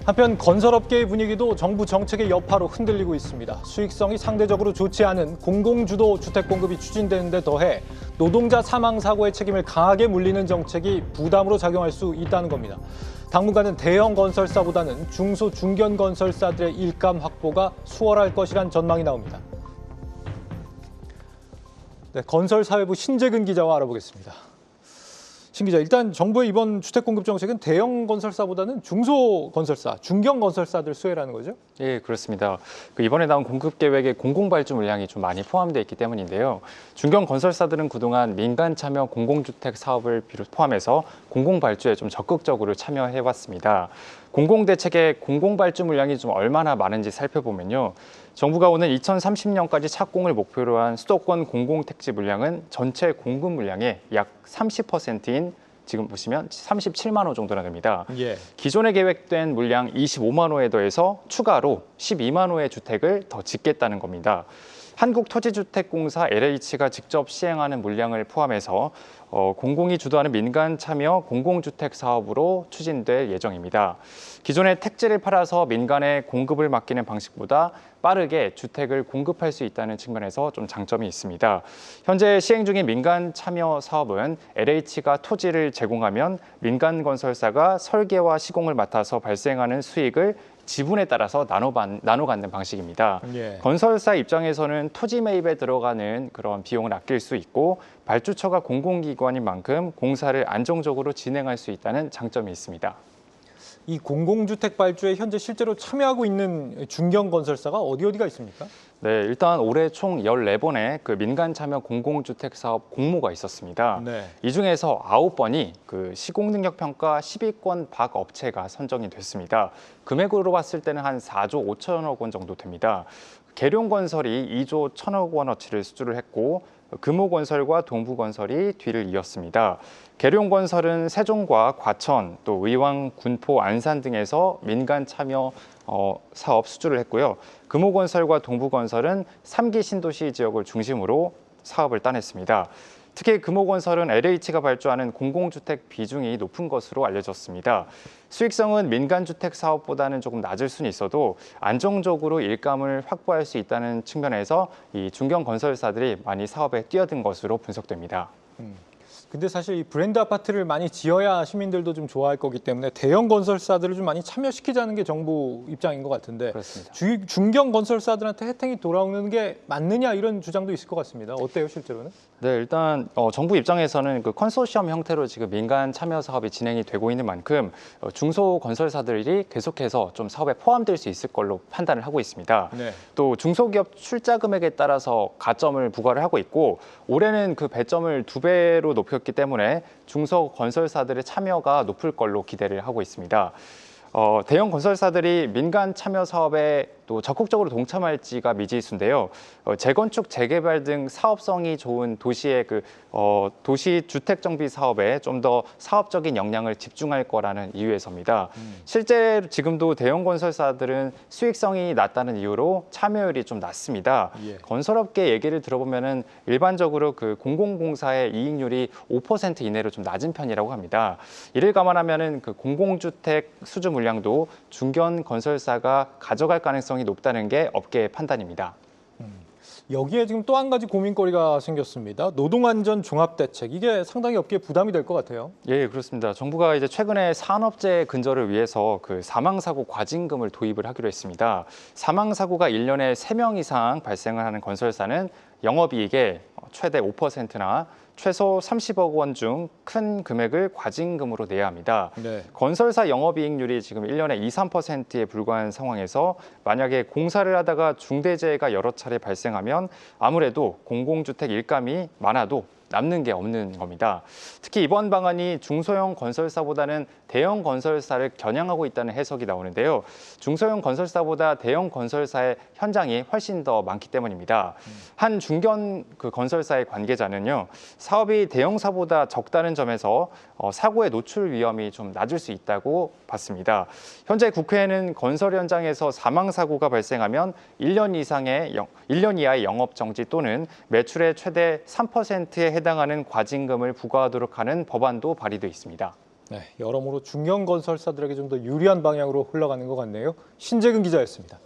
한편 건설업계의 분위기도 정부 정책의 여파로 흔들리고 있습니다. 수익성이 상대적으로 좋지 않은 공공주도 주택 공급이 추진되는 데 더해 노동자 사망 사고의 책임을 강하게 물리는 정책이 부담으로 작용할 수 있다는 겁니다. 당분간은 대형 건설사보다는 중소, 중견 건설사들의 일감 확보가 수월할 것이란 전망이 나옵니다. 네, 건설사회부 신재근 기자와 알아보겠습니다. 신 기자, 일단 정부의 이번 주택 공급 정책은 대형 건설사보다는 중소 건설사, 중견 건설사들 수혜라는 거죠? 예, 그렇습니다. 이번에 나온 공급 계획에 공공발주 물량이 좀 많이 포함되어 있기 때문인데요. 중견 건설사들은 그동안 민간 참여 공공주택 사업을 포함해서 공공발주에 좀 적극적으로 참여해왔습니다. 공공대책에 공공발주 물량이 좀 얼마나 많은지 살펴보면요. 정부가 오는 2030년까지 착공을 목표로 한 수도권 공공택지 물량은 전체 공급 물량의 약 30%인 지금 보시면 37만 호 정도나 됩니다. 예. 기존에 계획된 물량 25만 호에 더해서 추가로 12만 호의 주택을 더 짓겠다는 겁니다. 한국토지주택공사 LH가 직접 시행하는 물량을 포함해서 공공이 주도하는 민간 참여 공공주택 사업으로 추진될 예정입니다. 기존의 택지를 팔아서 민간에 공급을 맡기는 방식보다 빠르게 주택을 공급할 수 있다는 측면에서 좀 장점이 있습니다. 현재 시행 중인 민간 참여 사업은 LH가 토지를 제공하면 민간 건설사가 설계와 시공을 맡아서 발생하는 수익을 지분에 따라서 나눠 갖는 방식입니다. 예. 건설사 입장에서는 토지 매입에 들어가는 그런 비용을 아낄 수 있고 발주처가 공공기관인 만큼 공사를 안정적으로 진행할 수 있다는 장점이 있습니다. 이 공공주택 발주에 현재 실제로 참여하고 있는 중견 건설사가 어디가 있습니까? 네, 일단 올해 총 14번의 민간 참여 공공주택 사업 공모가 있었습니다. 네. 이 중에서 9번이 시공능력 평가 10위권 박 업체가 선정이 됐습니다. 금액으로 봤을 때는 한 4조 5천억 원 정도 됩니다. 계룡건설이 2조 1천억 원어치를 수주를 했고 금호건설과 동부건설이 뒤를 이었습니다. 계룡건설은 세종과 과천, 또 의왕, 군포, 안산 등에서 민간 참여 사업 수주를 했고요. 금호건설과 동부건설은 3기 신도시 지역을 중심으로 사업을 따냈습니다. 특히 금호건설은 LH가 발주하는 공공주택 비중이 높은 것으로 알려졌습니다. 수익성은 민간주택 사업보다는 조금 낮을 수는 있어도 안정적으로 일감을 확보할 수 있다는 측면에서 이 중견 건설사들이 많이 사업에 뛰어든 것으로 분석됩니다. 근데 사실 이 브랜드 아파트를 많이 지어야 시민들도 좀 좋아할 거기 때문에 대형 건설사들을 좀 많이 참여시키자는 게 정부 입장인 것 같은데 그렇습니다. 중견 건설사들한테 혜택이 돌아오는 게 맞느냐 이런 주장도 있을 것 같습니다. 어때요, 실제로는? 네, 일단 정부 입장에서는 컨소시엄 형태로 지금 민간 참여 사업이 진행이 되고 있는 만큼 중소 건설사들이 계속해서 좀 사업에 포함될 수 있을 걸로 판단을 하고 있습니다. 네. 또 중소기업 출자 금액에 따라서 가점을 부과를 하고 있고 올해는 그 배점을 2배로 높였기 때문에 중소 건설사들의 참여가 높을 걸로 기대를 하고 있습니다. 대형 건설사들이 민간 참여 사업에 또 적극적으로 동참할지가 미지수인데요. 재건축, 재개발 등 사업성이 좋은 도시의 도시 주택 정비 사업에 좀 더 사업적인 역량을 집중할 거라는 이유에서입니다. 실제 지금도 대형 건설사들은 수익성이 낮다는 이유로 참여율이 좀 낮습니다. 예. 건설업계 얘기를 들어보면은 일반적으로 공공공사의 이익률이 5% 이내로 좀 낮은 편이라고 합니다. 이를 감안하면은 공공주택 수주 물량도 중견 건설사가 가져갈 가능성이 높다는 게 업계의 판단입니다. 여기에 지금 또 한 가지 고민거리가 생겼습니다. 노동안전 종합대책, 이게 상당히 업계에 부담이 될 것 같아요. 예, 그렇습니다. 정부가 이제 최근에 산업재해 근절을 위해서 사망사고 과징금을 도입을 하기로 했습니다. 사망사고가 1년에 3명 이상 발생을 하는 건설사는 영업이익의 최대 5%나 최소 30억 원 중 큰 금액을 과징금으로 내야 합니다. 네. 건설사 영업이익률이 지금 1년에 2, 3%에 불과한 상황에서 만약에 공사를 하다가 중대재해가 여러 차례 발생하면 아무래도 공공주택 일감이 많아도 남는 게 없는 겁니다. 특히 이번 방안이 중소형 건설사보다는 대형 건설사를 겨냥하고 있다는 해석이 나오는데요. 중소형 건설사보다 대형 건설사의 현장이 훨씬 더 많기 때문입니다. 한 중견 건설사의 관계자는요, 사업이 대형사보다 적다는 점에서 사고의 노출 위험이 좀 낮을 수 있다고 봤습니다. 현재 국회에는 건설 현장에서 사망사고가 발생하면 1년 이하의 영업정지 또는 매출의 최대 3%에 해당하는 과징금을 부과하도록 하는 법안도 발의돼 있습니다. 네, 여러모로 중견 건설사들에게 좀 더 유리한 방향으로 흘러가는 것 같네요. 신재근 기자였습니다.